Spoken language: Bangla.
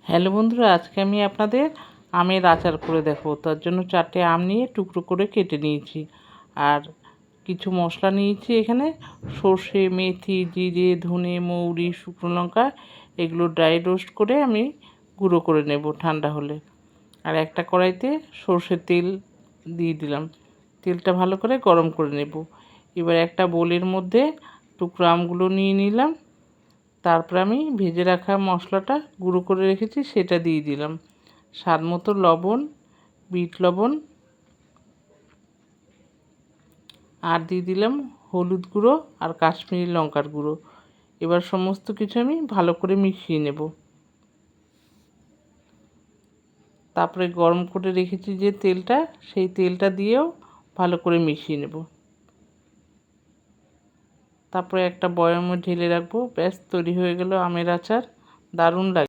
হ্যালো বন্ধুরা, আজকে আমি আপনাদের আমের আচার করে দেখাবো। তার জন্য 4টে আম নিয়ে টুকরো করে কেটে নিয়েছি, আর কিছু মশলা নিয়েছি এখানে। সর্ষে, মেথি, জিরে, ধনে, মৌরি, শুকনো লঙ্কা এগুলো ড্রাই রোস্ট করে আমি গুঁড়ো করে নেব ঠান্ডা হলে। আর একটা কড়াইতে সর্ষের তেল দিয়ে দিলাম, তেলটা ভালো করে গরম করে নেব। এবার একটা বোলের মধ্যে টুকরো আমগুলো নিয়ে নিলাম, তারপর আমি ভেজে রাখা মশলাটা গুঁড়ো করে রেখেছি সেটা দিয়ে দিলাম, স্বাদ মতো লবণ, বিট লবণ, আর দিয়ে দিলাম হলুদ গুঁড়ো আর কাশ্মীরি লঙ্কার গুঁড়ো। এবার সমস্ত কিছু আমি ভালো করে মিশিয়ে নেব। তারপরে গরম করে রেখেছি যে তেলটা, সেই তেলটা দিয়েও ভালো করে মিশিয়ে নেব। তারপরে একটা বয়ামে ঢেলে রাখবো। ব্যাস, তৈরি হয়ে গেল আমের আচার। দারুণ লাগে।